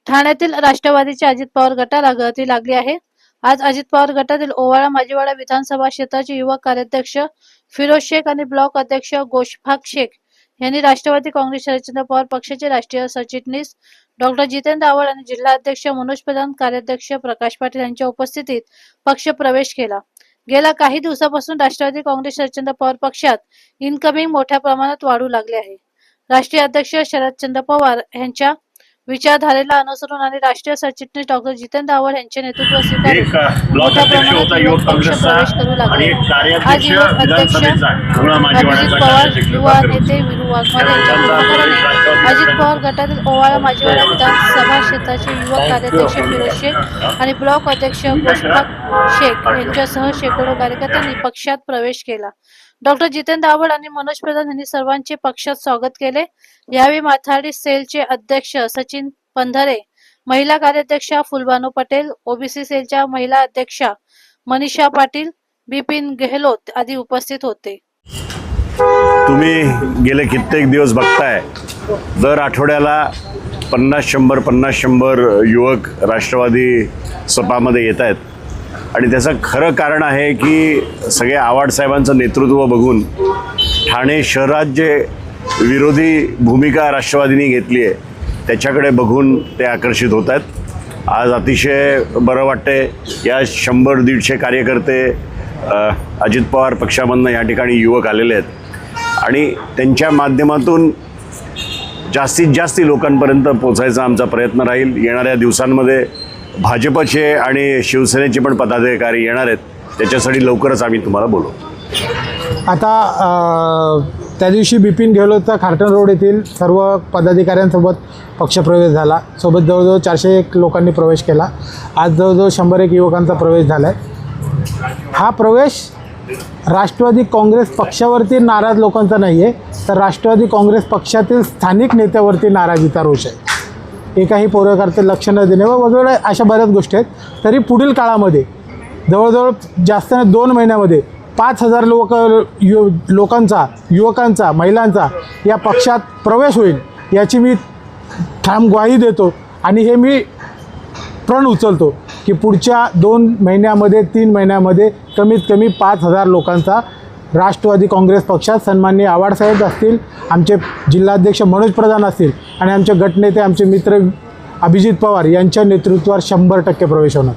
ठाण्यातील राष्ट्रवादीचे अजित पवार गटाला गळती लागली आहे। आज अजित पवार गटातील ओवाळा माजीवाडा विधानसभा क्षेत्राचे युवक कार्याध्यक्ष फिरोज शेख आणि ब्लॉक अध्यक्ष गोशफाक शेख यांनी राष्ट्रवादी काँग्रेस शरदचंद्र पवार पक्षाचे राष्ट्रीय सरचिटणीस डॉक्टर जितेंद्र आव्हाड आणि जिल्हा अध्यक्ष मनोज प्रधान, कार्याध्यक्ष प्रकाश पाटील यांच्या उपस्थितीत पक्ष प्रवेश केला। गेल्या काही दिवसांपासून राष्ट्रवादी काँग्रेस शरदचंद्र पवार पक्षात इनकमिंग मोठ्या प्रमाणात वाढू लागले आहे। राष्ट्रीय अध्यक्ष शरदचंद्र पवार यांच्या विचारधारेला अनुसरून आणि राष्ट्रीय सरचिटणीस डॉक्टर जितेंद्र आव्हाड यांचे नेतृत्व स्वीकारून मोठ्या प्रमाणात युवक पक्ष प्रवेश करू लागले। आज युवक अध्यक्ष अभिजित पवार, युवा नेते विरू वाघमारे यांच्या पुढाकाराने अजित पवार गटातील ओवाळा माजीवाडा विधानसभा क्षेत्राचे युवक कार्याध्यक्ष फिरोज शेख आणि ब्लॉक अध्यक्ष गोशफाक शेख यांच्यासह शेकडो कार्यकर्त्यांनी पक्षात प्रवेश केला। डॉक्टर जितेंद्र आव्हाड आणि मनोज प्रधान यांनी सर्वांचे पक्षात स्वागत केले। यावेळी माथाडी सेलचे अध्यक्ष सचिन पंधरे, महिला कार्याध्यक्षा फुलबानू पटेल, ओबीसी सेलच्या महिला अध्यक्षा मनीषा पाटील, बिपिन गेहलोत आदी उपस्थित होते। तुम्ही गेले कित्येक दिवस बघताय, दर आठवड्याला 50-100 युवक राष्ट्रवादी सपामध्ये येत आहेत आणि त्याचं खरं कारण आहे की सगळे आव्हाड साहेबांचं नेतृत्व बघून ठाणे शहरात जे विरोधी भूमिका राष्ट्रवादीने घेतली आहे त्याच्याकडे बघून ते आकर्षित होत आहेत। आज अतिशय बरं वाटते, या 100-150 कार्यकर्ते अजित पवार पक्षामधनं या ठिकाणी युवक आलेले आहेत आणि त्यांच्या माध्यमातून जास्तीत जास्त लोकांपर्यंत पोचायचा आमचा प्रयत्न राहील। येणाऱ्या दिवसांमध्ये भाजपचे आणि शिवसेनेचे पण पदाधिकारी येणार आहेत, त्याच्यासाठी लवकरच आम्ही तुम्हाला बोलू। आता त्या दिवशी बिपिन गेहलोतचा खारटन रोड येथील सर्व पदाधिकाऱ्यांसोबत पक्षप्रवेश झाला। सोबत जवळजवळ 401 लोकांनी प्रवेश केला। आज जवळजवळ 101 युवकांचा प्रवेश झाला आहे। हा प्रवेश राष्ट्रवादी काँग्रेस पक्षावरती नाराज लोकांचा नाही आहे, तर राष्ट्रवादी काँग्रेस पक्षातील स्थानिक नेत्यावरती नाराजीचा रोष आहे। एकाही पौरकारचे लक्ष न देणे व वेगवेगळ्या अशा बऱ्याच गोष्टी आहेत। तरी पुढील काळामध्ये जवळजवळ जास्त 2 महिन्यामध्ये 5000 लोकांचा, युवकांचा, महिलांचा या पक्षात प्रवेश होईल याची मी ठाम ग्वाही देतो आणि हे मी प्रण उचलतो की पुढच्या 2 महिन्यामध्ये 3 महिन्यामध्ये कमीत कमी 5000 लोकांचा राष्ट्रवादी काँग्रेस पक्षात सन्माननीय आव्हाड साहेब असतील, आमचे जिल्हाध्यक्ष मनोज प्रधान असतील आणि आमचे गटनेते, आमचे मित्र अभिजित पवार यांच्या नेतृत्वावर 100% प्रवेश होणार।